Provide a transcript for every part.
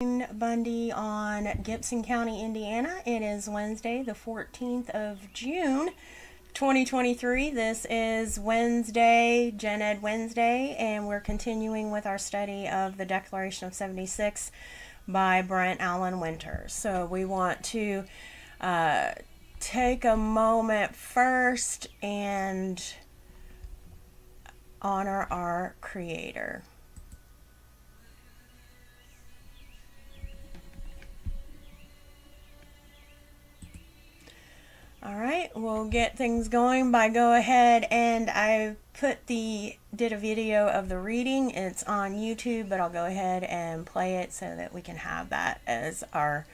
Bundy on Gibson County, Indiana. It is Wednesday, the 14th of June, 2023. This is Wednesday, GenEd Wednesday, and we're continuing with our study of the Declaration of 76 by Brent Allen Winter. So we want to take a moment first and honor our Creator. All right, we'll get things going by go ahead, and I did a video of the reading. It's on YouTube, but I'll go ahead and play it so that we can have that as our,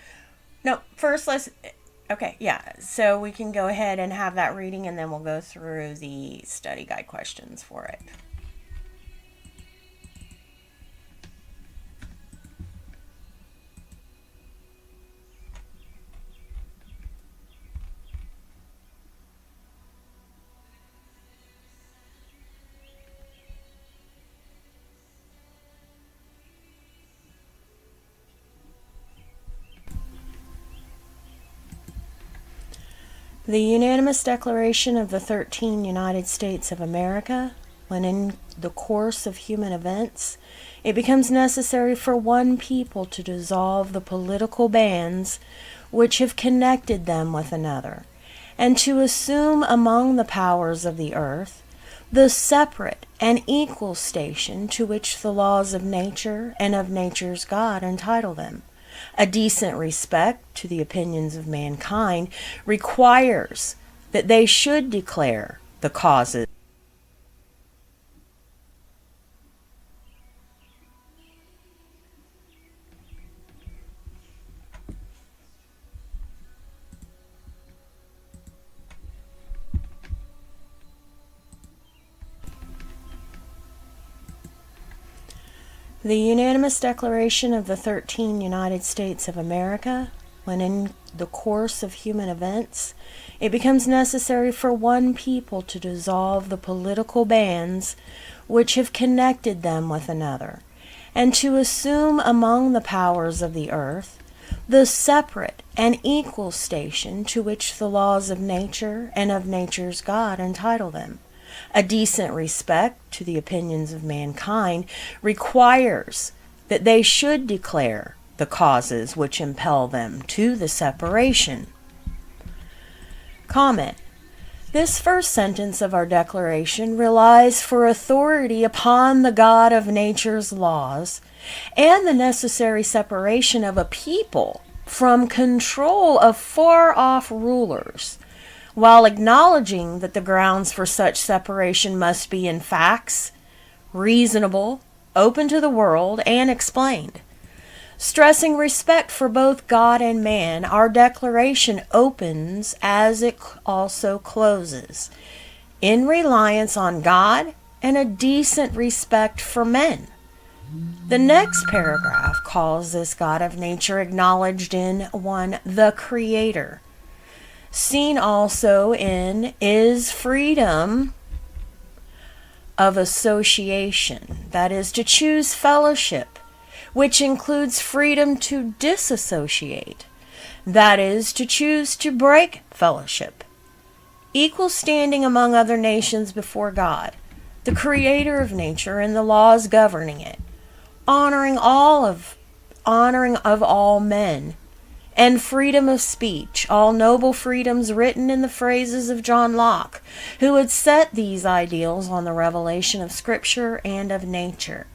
so we can go ahead and have that reading, and then we'll go through the study guide questions for it. The unanimous declaration of the 13 United States of America, when in the course of human events, it becomes necessary for one people to dissolve the political bands which have connected them with another, and to assume among the powers of the earth the separate and equal station to which the laws of nature and of nature's God entitle them. A decent respect to the opinions of mankind requires that they should declare the causes. The unanimous declaration of the 13 United States of America, when in the course of human events, it becomes necessary for one people to dissolve the political bands which have connected them with another, and to assume among the powers of the earth the separate and equal station to which the laws of nature and of nature's God entitle them. A decent respect to the opinions of mankind requires that they should declare the causes which impel them to the separation. Comment. This first sentence of our declaration relies for authority upon the God of nature's laws and the necessary separation of a people from control of far-off rulers, while acknowledging that the grounds for such separation must be in facts, reasonable, open to the world, and explained. Stressing respect for both God and man, our declaration opens as it also closes, in reliance on God and a decent respect for men. The next paragraph calls this God of nature acknowledged in 1, the Creator. Seen also in is freedom of association, that is, to choose fellowship, which includes freedom to disassociate, that is, to choose to break fellowship. Equal standing among other nations before God, the Creator of nature and the laws governing it, honoring of all men, and freedom of speech, all noble freedoms written in the phrases of John Locke, who had set these ideals on the revelation of Scripture and of nature.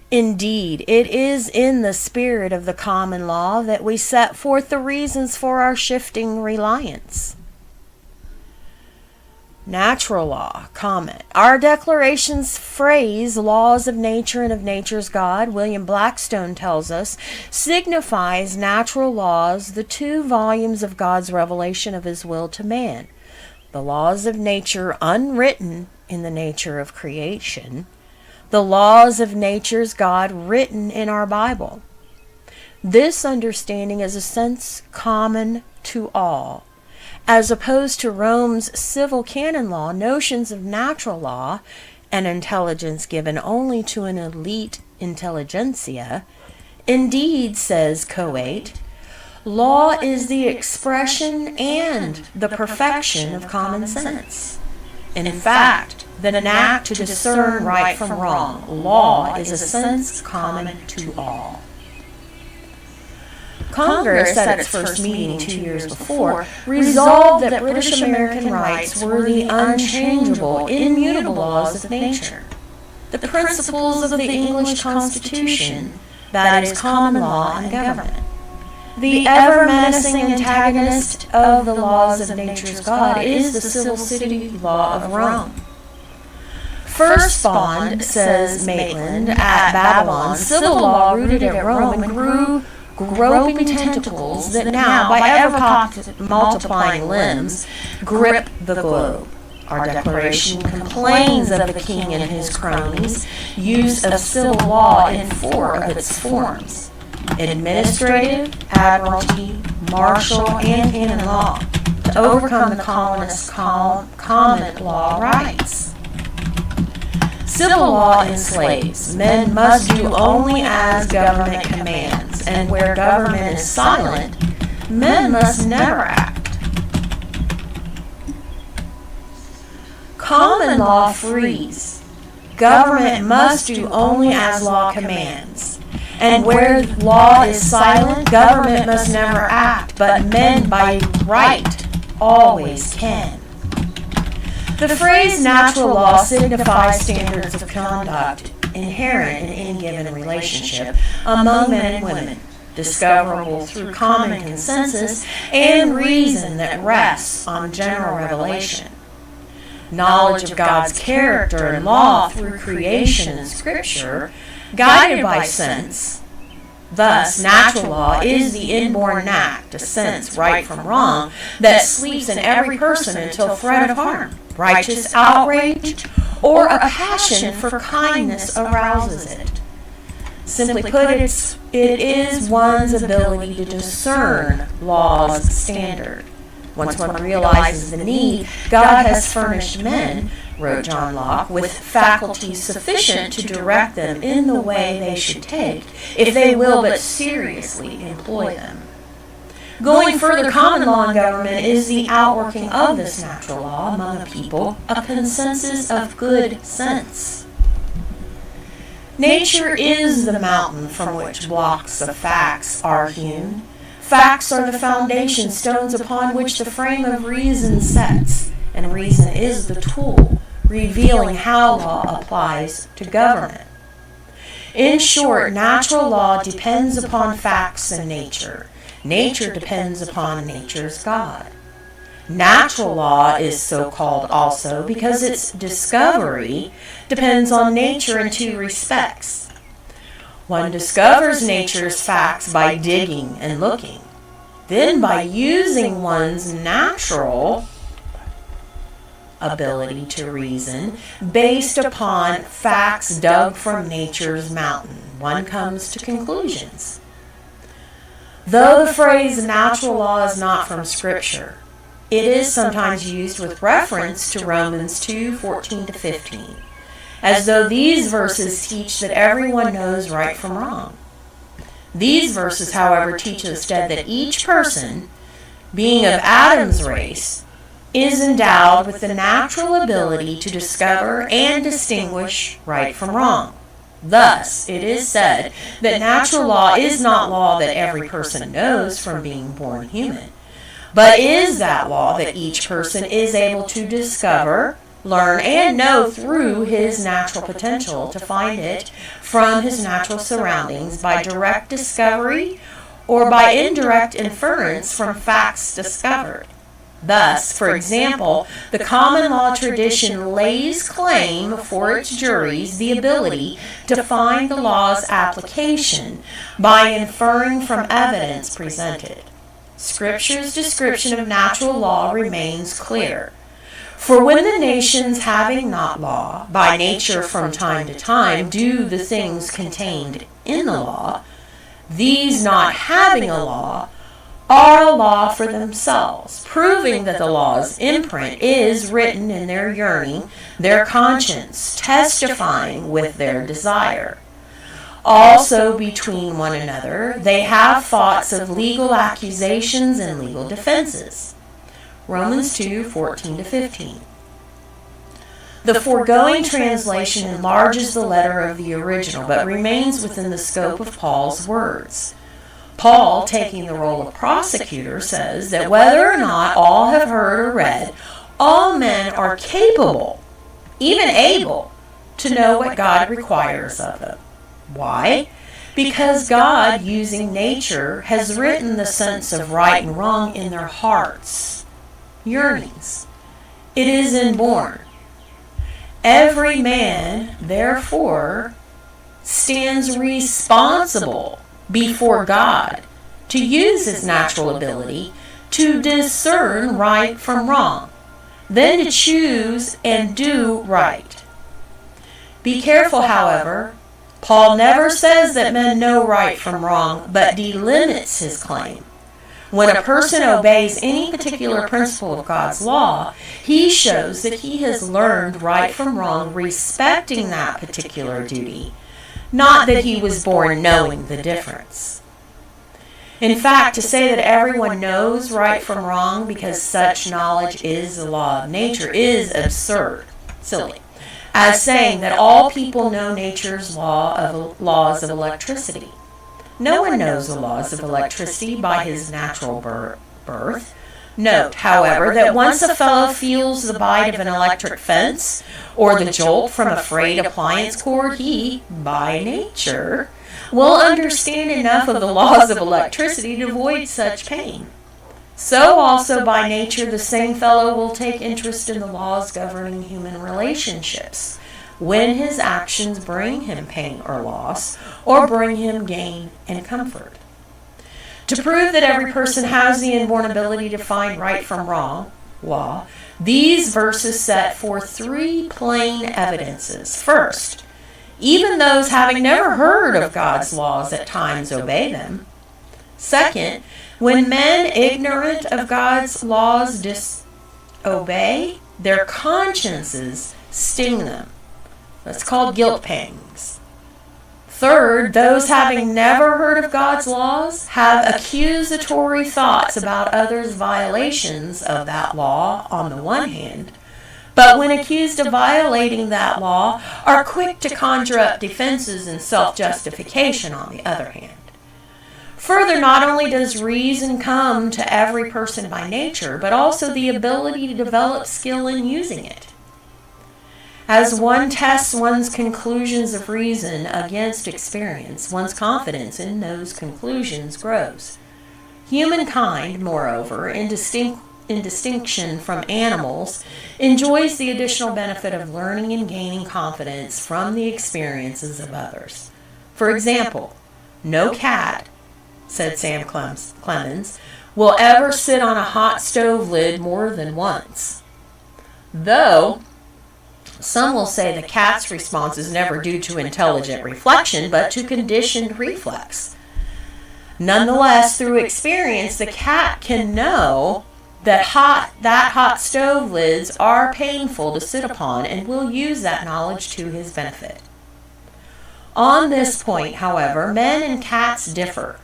Indeed, it is in the spirit of the common law that we set forth the reasons for our shifting reliance. Natural law. Comment. Our declaration's phrase, laws of nature and of nature's God, William Blackstone tells us, signifies natural laws, the 2 volumes of God's revelation of his will to man. The laws of nature unwritten in the nature of creation, the laws of nature's God written in our Bible. This understanding is a sense common to all. As opposed to Rome's civil canon law, notions of natural law, an intelligence given only to an elite intelligentsia, Indeed, says Coate, law is the expression and the perfection of common sense. In fact, than an act to discern right from wrong, law is a sense common to all. Congress, at its first meeting 2 years before, resolved that British American rights were the unchangeable, immutable laws of nature, the principles of the English Constitution, that is, common law and government. The ever-menacing antagonist of the laws of nature's God is the civil city law of Rome. First spawned, says Maitland, at Babylon, civil law rooted at Rome and grew groping tentacles that now, by ever-multiplying limbs, grip the globe. Our Declaration complains of the king and his cronies' use of civil law in 4 of its forms: administrative, admiralty, martial, and canon law, to overcome the colonists' common law rights. Civil law enslaves. Men must do only as government commands, and where government is silent, men must never act. Common law frees. Government must do only as law commands, and where law is silent, government must never act, but men by right always can. The phrase natural law signifies standards of conduct inherent in any given relationship among men and women, discoverable through common consensus and reason that rests on general revelation. Knowledge of God's character and law through creation and Scripture, guided by sense. Thus, natural law is the inborn knack to sense right from wrong that sleeps in every person until threat of harm, righteous outrage, or a passion for kindness arouses it. Simply put, it is one's ability to discern law's standard. Once one realizes the need, God has furnished men, wrote John Locke, with faculties sufficient to direct them in the way they should take, if they will but seriously employ them. Going further, common law in government is the outworking of this natural law among a people, a consensus of good sense. Nature is the mountain from which blocks of facts are hewn. Facts are the foundation stones upon which the frame of reason sets, and reason is the tool revealing how law applies to government. In short, natural law depends upon facts and nature. Nature depends upon nature's God. Natural law is so called also because its discovery depends on nature in 2 respects. One discovers nature's facts by digging and looking, then by using one's natural ability to reason based upon facts dug from nature's mountain. One comes to conclusions. Though the phrase natural law is not from Scripture, it is sometimes used with reference to Romans 2:14-15, as though these verses teach that everyone knows right from wrong. These verses, however, teach instead that each person, being of Adam's race, is endowed with the natural ability to discover and distinguish right from wrong. Thus, it is said that natural law is not law that every person knows from being born human, but is that law that each person is able to discover, learn, and know through his natural potential to find it from his natural surroundings by direct discovery or by indirect inference from facts discovered. Thus, for example, the common law tradition lays claim for its juries the ability to find the law's application by inferring from evidence presented. Scripture's description of natural law remains clear. For when the nations having not law, by nature from time to time do the things contained in the law, these not having a law are a law for themselves, proving that the law's imprint is written in their yearning, their conscience, testifying with their desire. Also between one another, they have thoughts of legal accusations and legal defenses. Romans 2:14-15. The foregoing translation enlarges the letter of the original, but remains within the scope of Paul's words. Paul, taking the role of prosecutor, says that whether or not all have heard or read, all men are capable, even able, to know what God requires of them. Why? Because God, using nature, has written the sense of right and wrong in their hearts, yearnings. It is inborn. Every man, therefore, stands responsible before God to use his natural ability to discern right from wrong, then to choose and do right. Be careful, however. Paul never says that men know right from wrong, but delimits his claim. When a person obeys any particular principle of God's law, he shows that he has learned right from wrong respecting that particular duty, not that he was born knowing the difference. In fact, to say that everyone knows right from wrong because such knowledge is the law of nature is absurd, silly, as saying that all people know nature's laws of electricity. No one knows the laws of electricity by his natural birth. Note, however, that once a fellow feels the bite of an electric fence or the jolt from a frayed appliance cord, he, by nature, will understand enough of the laws of electricity to avoid such pain. So also by nature the same fellow will take interest in the laws governing human relationships when his actions bring him pain or loss, or bring him gain and comfort. To prove that every person has the inborn ability to find right from wrong, law, these verses set forth three plain evidences. First, even those having never heard of God's laws at times obey them. Second, when men ignorant of God's laws disobey, their consciences sting them. That's called guilt pangs. Third, those having never heard of God's laws have accusatory thoughts about others' violations of that law on the one hand, but when accused of violating that law, are quick to conjure up defenses and self-justification on the other hand. Further, not only does reason come to every person by nature, but also the ability to develop skill in using it. As one tests one's conclusions of reason against experience, one's confidence in those conclusions grows. Humankind, moreover, in distinction from animals, enjoys the additional benefit of learning and gaining confidence from the experiences of others. For example, no cat, said Sam Clemens, will ever sit on a hot stove lid more than once. Though some will say the cat's response is never due to intelligent reflection, but to conditioned reflex. Nonetheless, through experience, the cat can know that hot stove lids are painful to sit upon and will use that knowledge to his benefit. On this point, however, men and cats differ.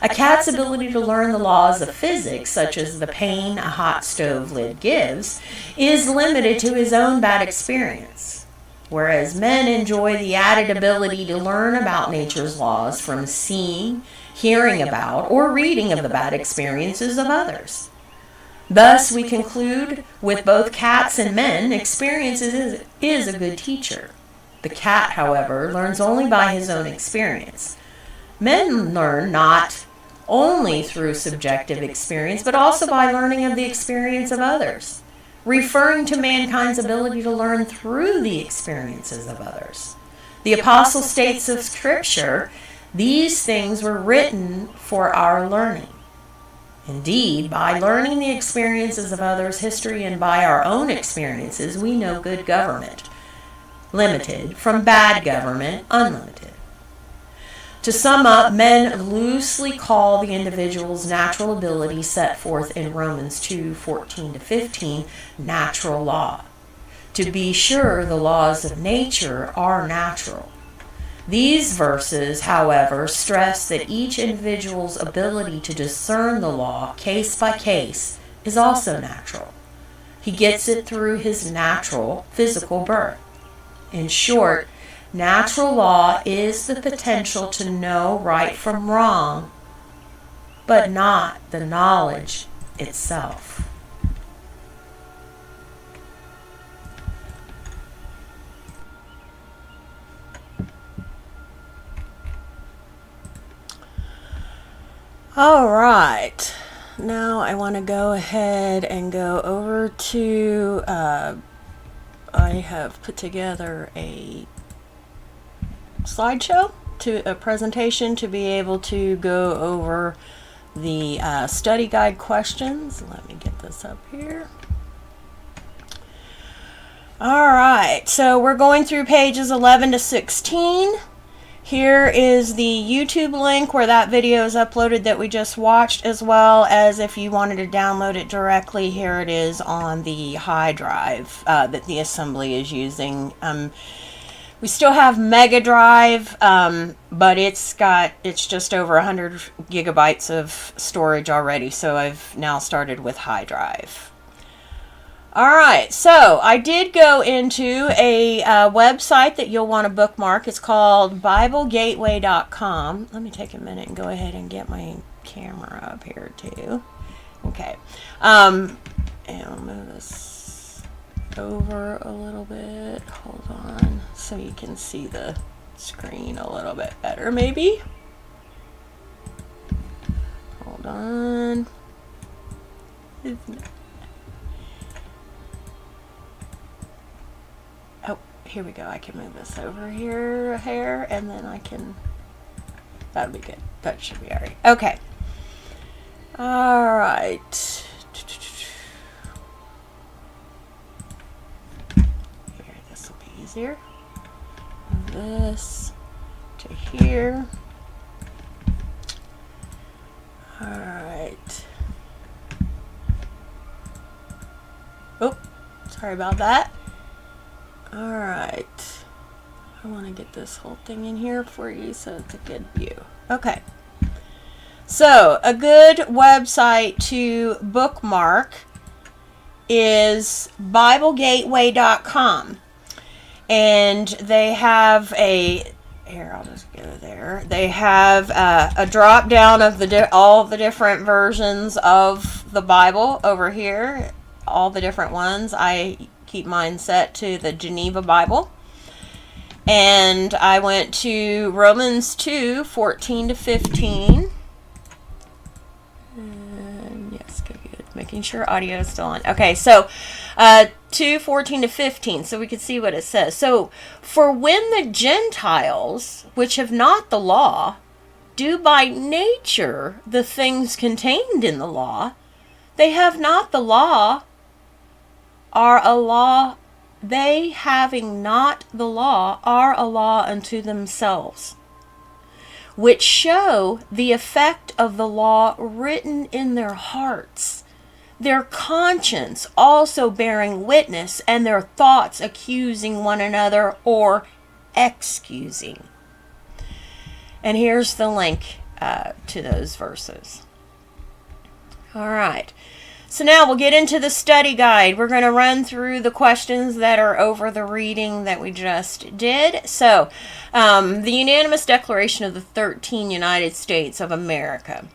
A cat's ability to learn the laws of physics, such as the pain a hot stove lid gives, is limited to his own bad experience, whereas men enjoy the added ability to learn about nature's laws from seeing, hearing about, or reading of the bad experiences of others. Thus, we conclude with both cats and men, experience is a good teacher. The cat, however, learns only by his own experience. Men learn not only through subjective experience, but also by learning of the experience of others, referring to mankind's ability to learn through the experiences of others. The apostle states of Scripture, these things were written for our learning. Indeed, by learning the experiences of others' history and by our own experiences, we know good government, limited, from bad government, unlimited. To sum up, men loosely call the individual's natural ability set forth in Romans 2:14-15 natural law. To be sure, the laws of nature are natural. These verses, however, stress that each individual's ability to discern the law case by case is also natural. He gets it through his natural physical birth. In short, natural law is the potential to know right from wrong, but not the knowledge itself. All right, now I want to go ahead and go over to, I have put together a slideshow, a presentation to be able to go over the study guide questions. Let me get this up here. All right, so we're going through pages 11 to 16. Here is the YouTube link where that video is uploaded that we just watched, as well as if you wanted to download it directly, here it is on the hard drive that the assembly is using. We still have Mega Drive, but it's just over 100 gigabytes of storage already, so I've now started with high drive. Alright, so I did go into a website that you'll want to bookmark. It's called BibleGateway.com. Let me take a minute and go ahead and get my camera up here too. Okay. And I'll move this over a little bit. Hold on, so you can see the screen a little bit better maybe. Hold on. Oh, here we go. I can move this over here a hair, and then I can, that'll be good. That should be alright. Okay. Alright. Here, this will be easier. Move this to here. Alright. Oh, sorry about that. Alright, I want to get this whole thing in here for you so it's a good view. Okay, so a good website to bookmark is BibleGateway.com, and they have here I'll just go there. They have a drop down of all the different versions of the Bible over here, all the different ones. I keep mine set to the Geneva Bible, and I went to Romans 2:14 to 15, and yes, good, making sure audio is still on. Okay, so 2:14 to 15, so we can see what it says. So, for when the Gentiles, which have not the law, do by nature the things contained in the law, they have not the law, are a law, they having not the law are a law unto themselves, which show the effect of the law written in their hearts, their conscience also bearing witness, and their thoughts accusing one another or excusing. And here's the link to those verses. All right. So now we'll get into the study guide. We're going to run through the questions that are over the reading that we just did. So, the unanimous declaration of the 13 United States of America.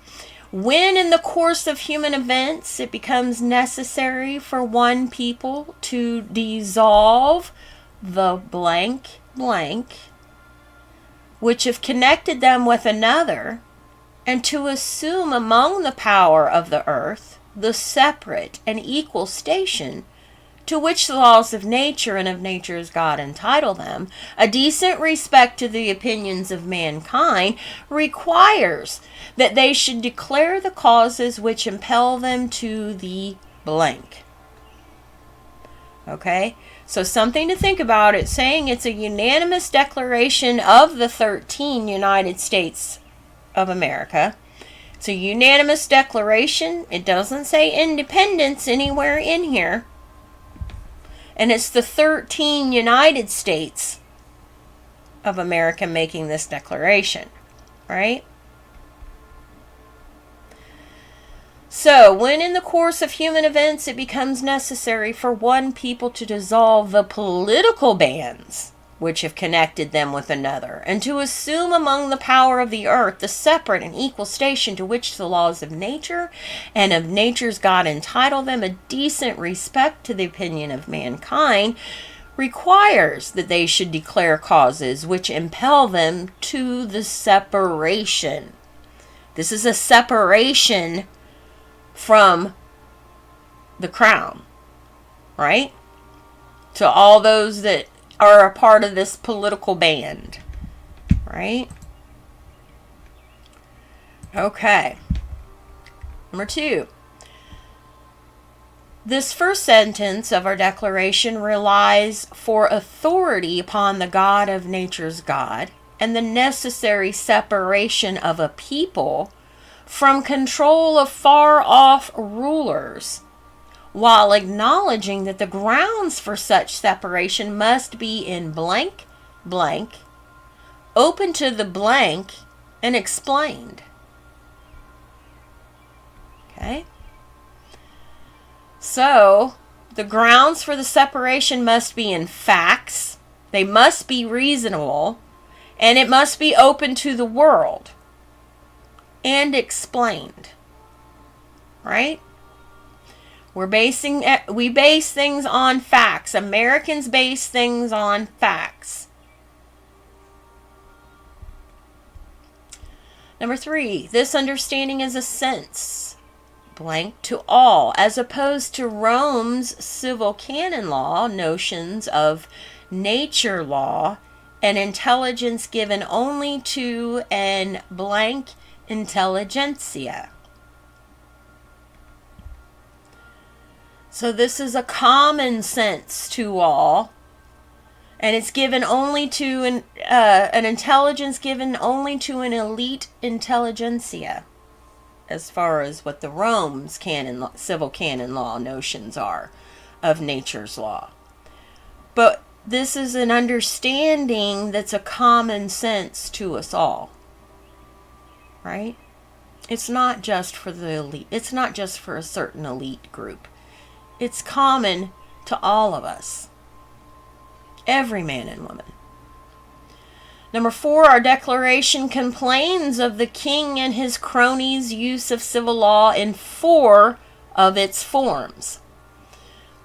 When in the course of human events it becomes necessary for one people to dissolve the blank blank, which have connected them with another, and to assume among the power of the earth the separate and equal station to which the laws of nature and of nature's God entitle them, a decent respect to the opinions of mankind requires that they should declare the causes which impel them to the blank. Okay, so something to think about. It's saying it's a unanimous declaration of the 13 United States of America. It's a unanimous declaration. It doesn't say independence anywhere in here. And it's the 13 United States of America making this declaration, right? So, when in the course of human events it becomes necessary for one people to dissolve the political bands which have connected them with another, and to assume among the power of the earth the separate and equal station to which the laws of nature and of nature's God entitle them, a decent respect to the opinion of mankind requires that they should declare causes which impel them to the separation. This is a separation from the crown, right? To all those that are a part of this political band, right? Okay. Number 2. This first sentence of our declaration relies for authority upon the God of nature's God and the necessary separation of a people from control of far-off rulers, while acknowledging that the grounds for such separation must be in blank, blank, open to the blank, and explained. Okay? So, the grounds for the separation must be in facts, they must be reasonable, and it must be open to the world and explained. Right? We base things on facts. Americans base things on facts. Number 3, this understanding is a sense, blank, to all, as opposed to Rome's civil canon law notions of nature law and intelligence given only to an blank intelligentsia. So this is a common sense to all, and it's given only to an intelligence given only to an elite intelligentsia, as far as what the Rome's civil canon law notions are of nature's law. But this is an understanding that's a common sense to us all, right? It's not just for the elite. It's not just for a certain elite group. It's common to all of us. Every man and woman. Number 4, our declaration complains of the king and his cronies' use of civil law in 4 of its forms.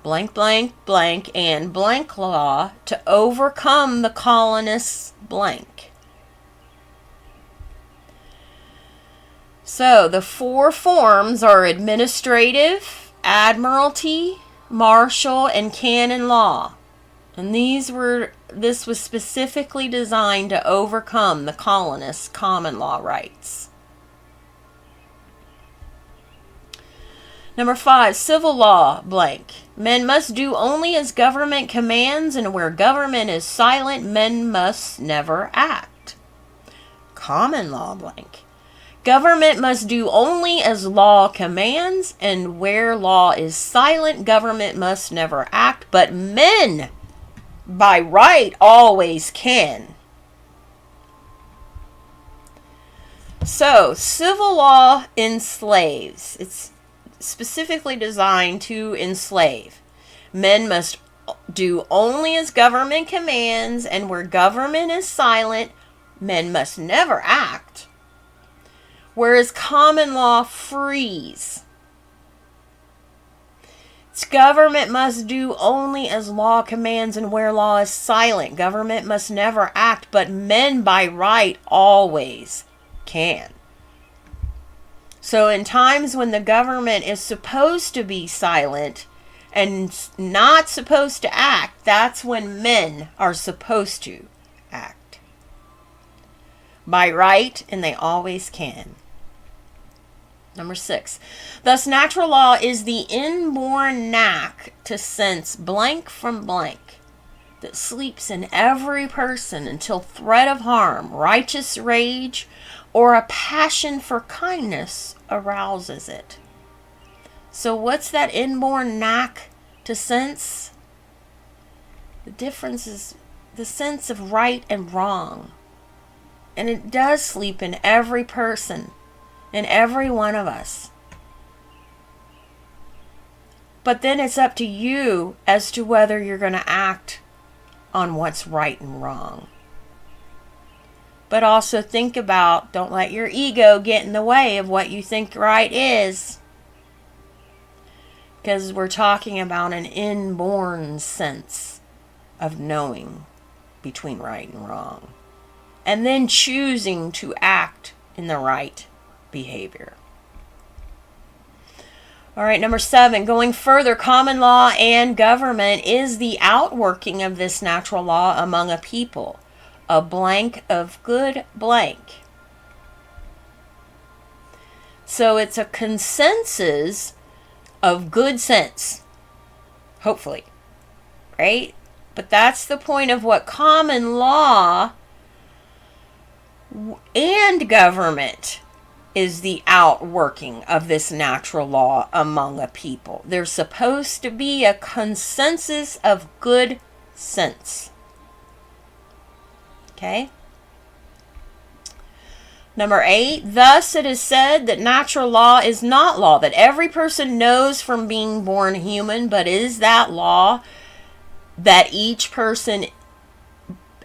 Blank, blank, blank, and blank law to overcome the colonists' blank. So, the 4 forms are administrative, admiralty, martial, and canon law. And this was specifically designed to overcome the colonists' common law rights. Number 5, civil law, blank. Men must do only as government commands, and where government is silent, men must never act. Common law, blank. Government must do only as law commands, and where law is silent, government must never act, but men, by right, always can. So, civil law enslaves. It's specifically designed to enslave. Men must do only as government commands, and where government is silent, men must never act. Whereas common law frees. Its government must do only as law commands, and where law is silent, government must never act, but men by right always can. So in times when the government is supposed to be silent and not supposed to act, that's when men are supposed to act. By right, and they always can. Number 6, thus natural law is the inborn knack to sense blank from blank that sleeps in every person until threat of harm, righteous rage, or a passion for kindness arouses it. So what's that inborn knack to sense? The difference is the sense of right and wrong. And it does sleep in every person, in every one of us. But then it's up to you as to whether you're going to act on what's right and wrong. But also think about, don't let your ego get in the way of what you think right is. Because we're talking about an inborn sense of knowing between right and wrong. And then choosing to act in the right behavior. All right, number 7, going further, common law and government is the outworking of this natural law among a people. A blank of good blank. So it's a consensus of good sense. Hopefully. Right? But that's the point of what common law and government is, the outworking of this natural law among a people. There's supposed to be a consensus of good sense. Okay? Number 8, thus it is said that natural law is not law, that every person knows from being born human, but is that law that each person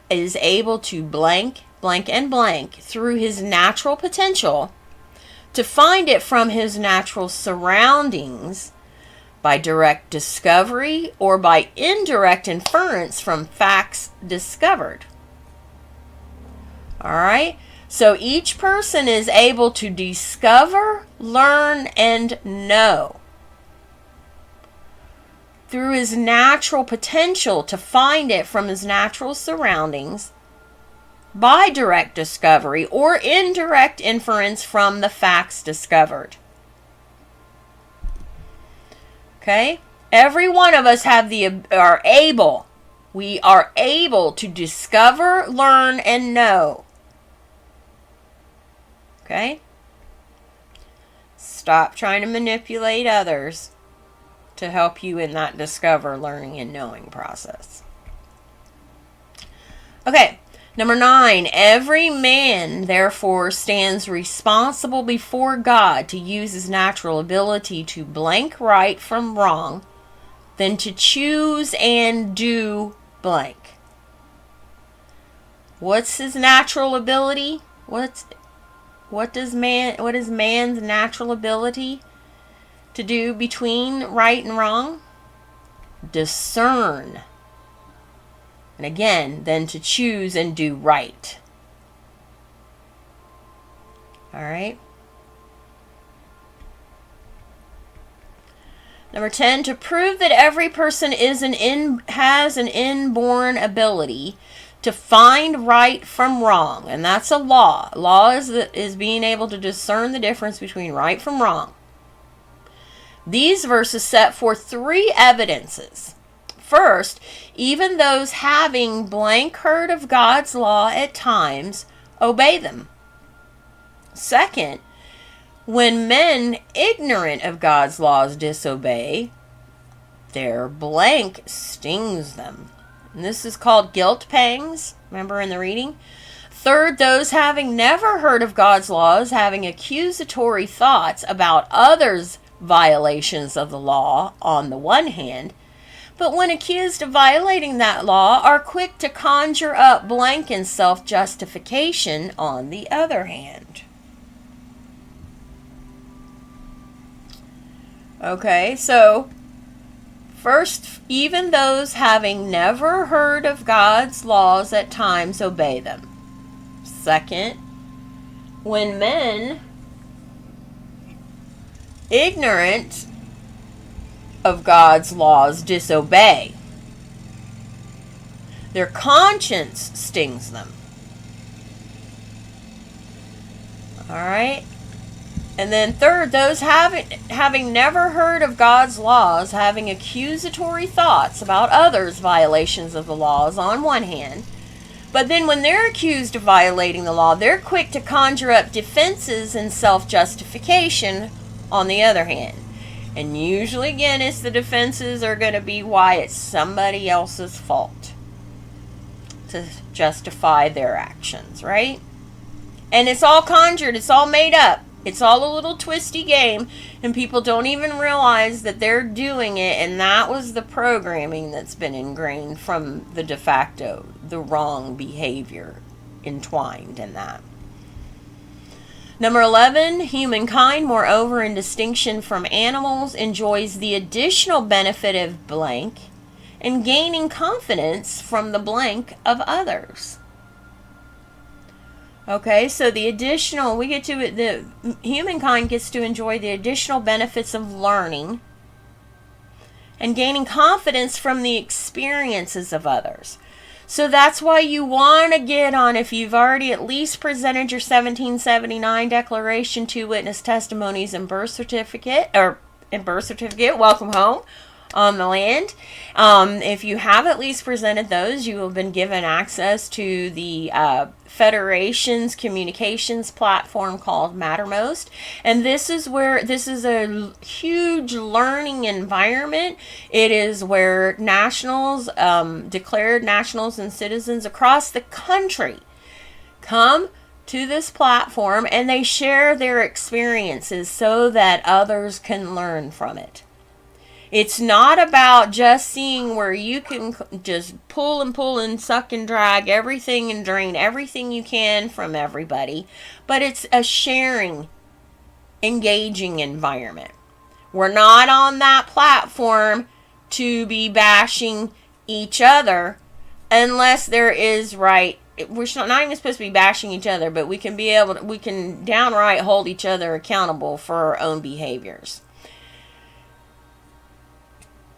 is able to blank, and blank through his natural potential to find it from his natural surroundings by direct discovery or by indirect inference from facts discovered. All right? So each person is able to discover, learn, and know through his natural potential to find it from his natural surroundings by direct discovery or indirect inference from the facts discovered. Okay? Every one of us we are able to discover, learn, and know. Okay? Stop trying to manipulate others to help you in that discover, learning, and knowing process. Okay, number 9. Every man, therefore, stands responsible before God to use his natural ability to blank right from wrong, then to choose and do blank. What's his natural ability? What is man's natural ability to do between right and wrong? Discern. And again, then to choose and do right. All right. Number 10, to prove that every person has an inborn ability to find right from wrong, and that's a law. Law is being able to discern the difference between right from wrong. These verses set forth 3 evidences. First, even those having blank heard of God's law at times obey them. Second, when men ignorant of God's laws disobey, their blank stings them. And this is called guilt pangs, remember in the reading? Third, those having never heard of God's laws, having accusatory thoughts about others' violations of the law on the one hand, but when accused of violating that law, are quick to conjure up blank and self-justification on the other hand. Okay, so first, even those having never heard of God's laws at times obey them. Second, when men ignorant of God's laws disobey, their conscience stings them. All right? And then third, those having never heard of God's laws, having accusatory thoughts about others' violations of the laws on one hand, but then when they're accused of violating the law, they're quick to conjure up defenses and self-justification on the other hand. And usually, again, it's the defenses are going to be why it's somebody else's fault. to justify their actions, right? And it's all conjured, it's all made up. It's all a little twisty game, and people don't even realize that they're doing it, and that was the programming that's been ingrained from the de facto, the wrong behavior entwined in that. Number 11, humankind, moreover, in distinction from animals, enjoys the additional benefit of blank and gaining confidence from the blank of others. Okay, so the additional, we get to it, the humankind gets to enjoy the additional benefits of learning and gaining confidence from the experiences of others. So that's why you want to get on, if you've already at least presented your 1779 declaration, 2 witness testimonies, and birth certificate, welcome home on the land. If you have at least presented those, you have been given access to the Federation's communications platform called Mattermost. And this is a huge learning environment. It is where nationals, declared nationals and citizens across the country come to this platform and they share their experiences so that others can learn from it. It's not about just seeing where you can just pull and suck and drag everything and drain everything you can from everybody, but it's a sharing, engaging environment. We're not on that platform to be bashing each other unless there is right. We're not even supposed to be bashing each other, but we can downright hold each other accountable for our own behaviors.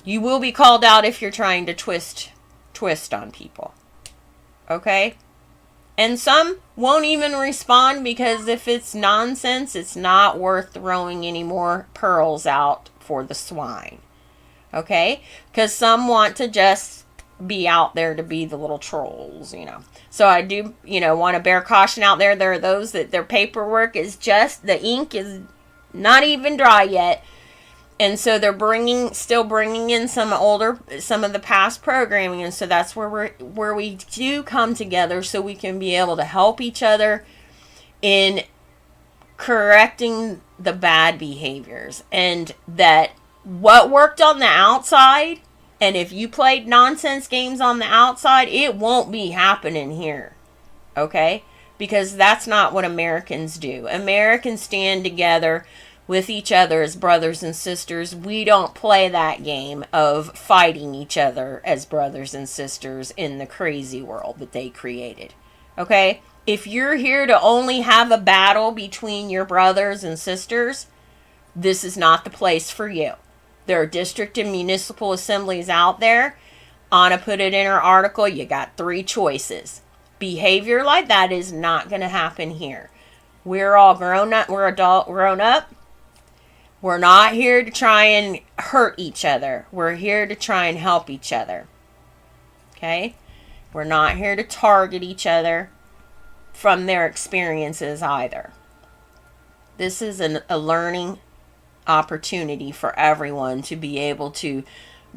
You will be called out if you're trying to twist on people. Okay? And some won't even respond because if it's nonsense, it's not worth throwing any more pearls out for the swine. Okay? Because some want to just be out there to be the little trolls, So I do, want to bear caution out there. There are those that their paperwork is just, the ink is not even dry yet. And so they're still bringing in some of the past programming, and so that's where we do come together so we can be able to help each other in correcting the bad behaviors, and that what worked on the outside, and if you played nonsense games on the outside, it won't be happening here, okay? Because that's not what Americans do. Americans stand together with each other as brothers and sisters. We don't play that game of fighting each other as brothers and sisters in the crazy world that they created. Okay? If you're here to only have a battle between your brothers and sisters, this is not the place for you. There are district and municipal assemblies out there. Anna put it in her article. You got 3 choices. Behavior like that is not going to happen here. We're all grown up. We're grown up. We're not here to try and hurt each other. We're here to try and help each other. Okay? We're not here to target each other from their experiences either. This is a learning opportunity for everyone to be able to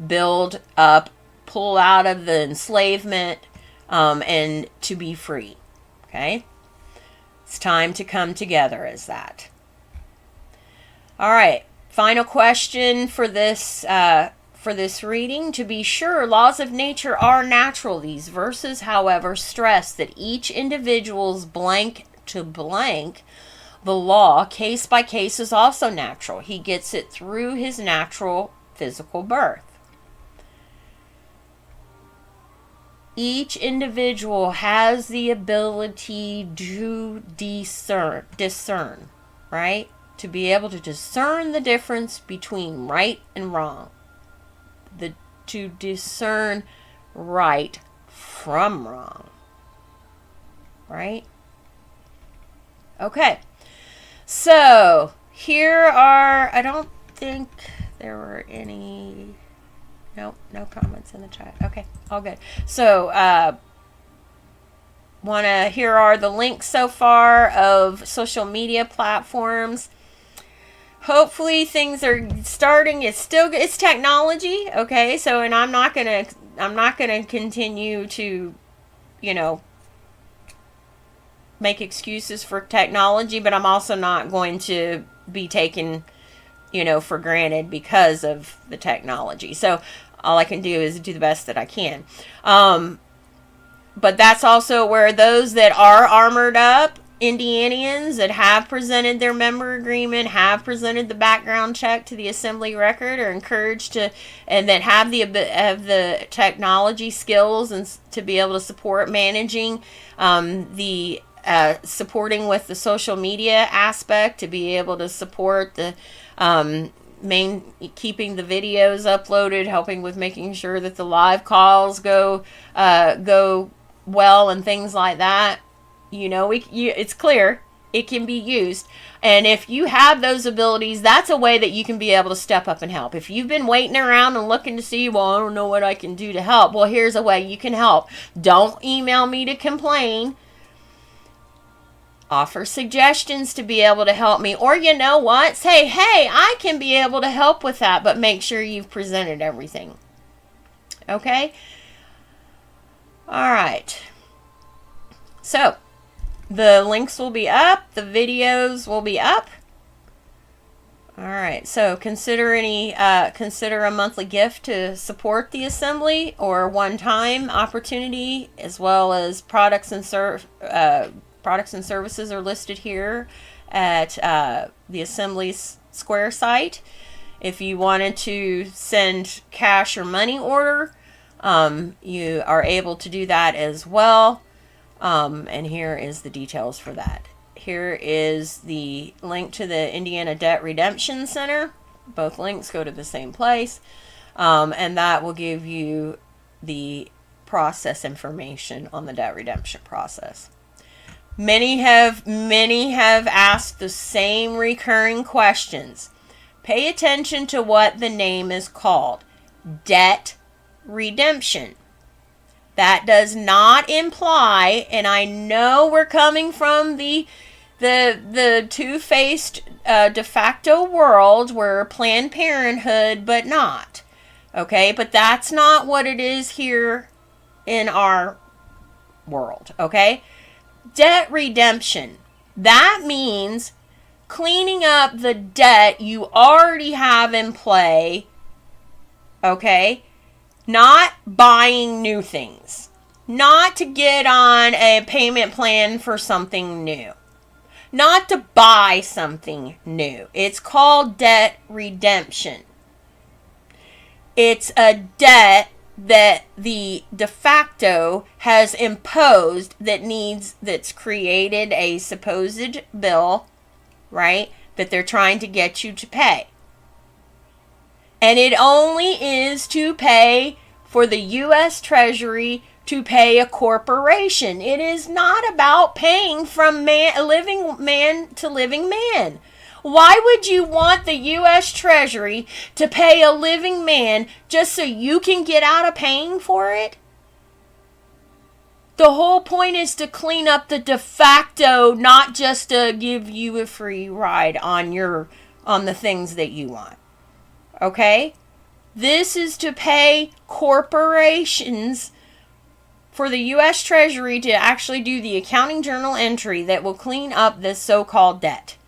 build up, pull out of the enslavement, and to be free. Okay? It's time to come together as that. All right, final question for this reading. To be sure, laws of nature are natural. These verses, however, stress that each individual's blank to blank, the law, case by case, is also natural. He gets it through his natural physical birth. Each individual has the ability to discern, right? To be able to discern the difference between right and wrong. To discern right from wrong. Right? Okay. So, here are, I don't think there were any, no comments in the chat. Okay, all good. So, here are the links so far of social media platforms. Hopefully things are starting. It's technology, okay? So, and I'm not gonna continue to make excuses for technology, but I'm also not going to be taken, for granted because of the technology. So all I can do is do the best that I can. But that's also where those that are armored up, Indianians that have presented their member agreement, have presented the background check to the assembly record, are encouraged to, and that have the technology skills and to be able to support managing the supporting with the social media aspect, to be able to support the keeping the videos uploaded, helping with making sure that the live calls go well and things like that. It's clear it can be used. And if you have those abilities, that's a way that you can be able to step up and help. If you've been waiting around and looking to see, well, I don't know what I can do to help. Well, here's a way you can help. Don't email me to complain. Offer suggestions to be able to help me. Or you know what? Say, hey, I can be able to help with that, but make sure you've presented everything. Okay? All right. So, the links will be up. The videos will be up. All right. So, consider a monthly gift to support the assembly, or a one-time opportunity, as well as products and services are listed here at the Assembly's Square site. If you wanted to send cash or money order, you are able to do that as well. And here is the details for that. Here is the link to the Indiana Debt Redemption Center. Both links go to the same place. And that will give you the process information on the debt redemption process. Many have asked the same recurring questions. Pay attention to what the name is called. Debt redemption. That does not imply, and I know we're coming from the two-faced de facto world where Planned Parenthood, but not. Okay, but that's not what it is here in our world. Okay, debt redemption. That means cleaning up the debt you already have in play. Okay. Not buying new things. Not to get on a payment plan for something new. Not to buy something new. It's called debt redemption. It's a debt that the de facto has imposed that's created a supposed bill, right? That they're trying to get you to pay. And it only is to pay for the U.S. Treasury to pay a corporation. It is not about paying from living man to living man. Why would you want the U.S. Treasury to pay a living man just so you can get out of paying for it? The whole point is to clean up the de facto, not just to give you a free ride on the things that you want. Okay? This is to pay corporations for the U.S. Treasury to actually do the accounting journal entry that will clean up this so-called debt.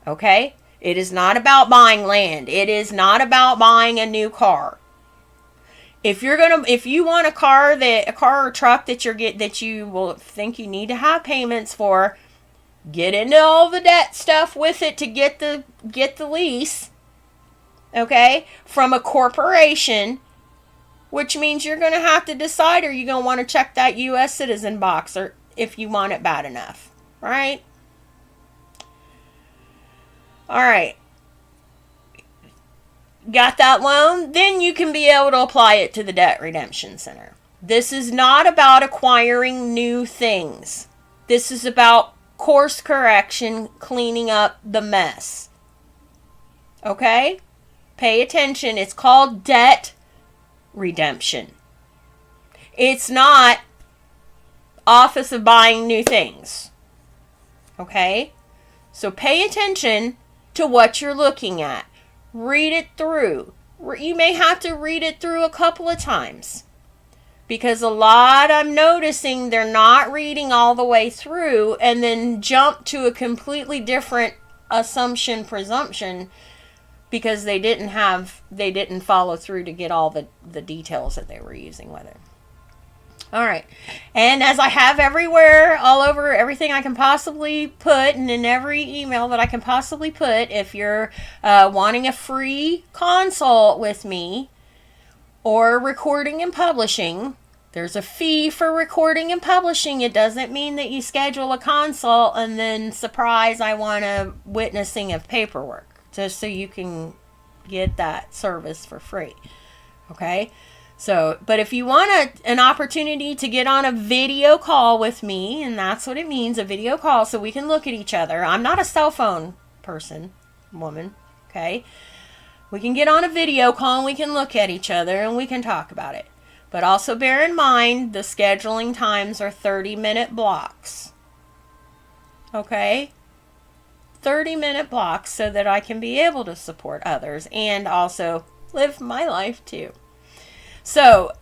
Okay? It is not about buying land. It is not about buying a new car. If you want a car or truck that you will think you need to have payments for, get into all the debt stuff with it to get the lease. Okay, from a corporation, which means you're going to have to decide, are you going to want to check that U.S. citizen box, or if you want it bad enough, right? All right. Got that loan? Then you can be able to apply it to the Debt Redemption Center. This is not about acquiring new things. This is about course correction, cleaning up the mess. Okay? Pay attention. It's called debt redemption. It's not Office of Buying New Things. Okay? So pay attention to what you're looking at. Read it through. You may have to read it through a couple of times. Because a lot I'm noticing they're not reading all the way through and then jump to a completely different assumption, presumption, because they didn't follow through to get all the details that they were using with it. All right. And as I have everywhere, all over, everything I can possibly put, and in every email that I can possibly put, if you're wanting a free consult with me or recording and publishing, there's a fee for recording and publishing. It doesn't mean that you schedule a consult and then, surprise, I want a witnessing of paperwork, just so you can get that service for free. Okay? So, but if you want an opportunity to get on a video call with me, and that's what it means, a video call, so we can look at each other. I'm not a cell phone woman, okay? We can get on a video call and we can look at each other and we can talk about it. But also bear in mind, the scheduling times are 30-minute blocks. Okay? 30-minute blocks so that I can be able to support others and also live my life too. So,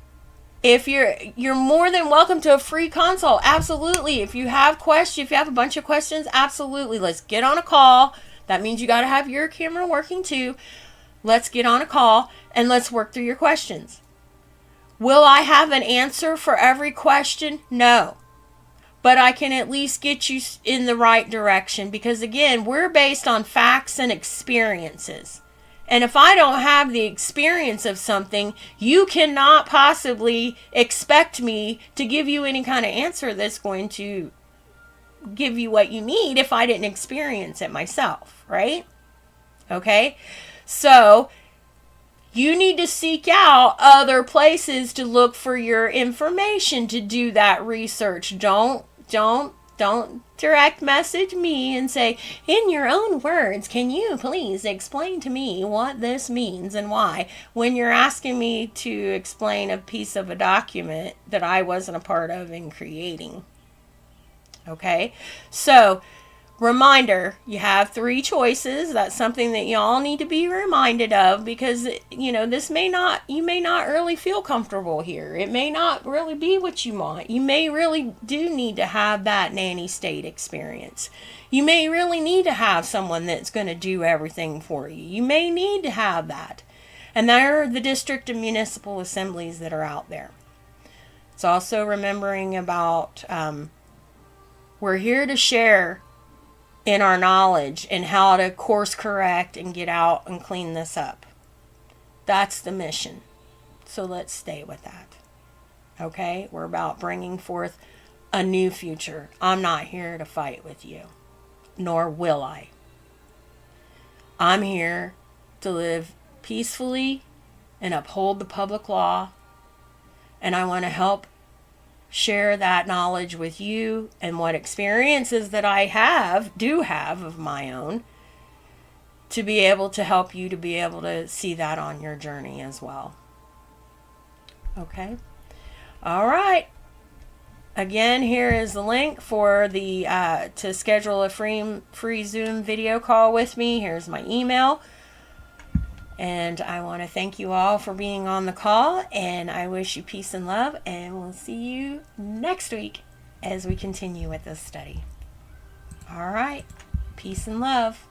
if you're more than welcome to a free consult, absolutely. If you have questions, if you have a bunch of questions, absolutely. Let's get on a call. That means you got to have your camera working too. Let's get on a call and let's work through your questions. Will I have an answer for every question? No. But I can at least get you in the right direction, because again, we're based on facts and experiences. And if I don't have the experience of something, you cannot possibly expect me to give you any kind of answer that's going to give you what you need if I didn't experience it myself, right? Okay? So, you need to seek out other places to look for your information to do that research. Don't direct message me and say, in your own words, can you please explain to me what this means and why, when you're asking me to explain a piece of a document that I wasn't a part of in creating. Okay? So, reminder, you have 3 choices. That's something that y'all need to be reminded of, because, you may not really feel comfortable here. It may not really be what you want. You may really do need to have that nanny state experience. You may really need to have someone that's going to do everything for you. You may need to have that. And there are the district and municipal assemblies that are out there. It's also remembering about, we're here to share in our knowledge and how to course correct and get out and clean this up. That's the mission. So let's stay with that. Okay? We're about bringing forth a new future. I'm not here to fight with you, nor will I. I'm here to live peacefully and uphold the public law, and I want to help share that knowledge with you and what experiences that I do have of my own, to be able to help you to be able to see that on your journey as well. Okay? All right. Again, here is the link for the to schedule a free Zoom video call with me. Here's my email. And I want to thank you all for being on the call, and I wish you peace and love, and we'll see you next week as we continue with this study. All right. Peace and love.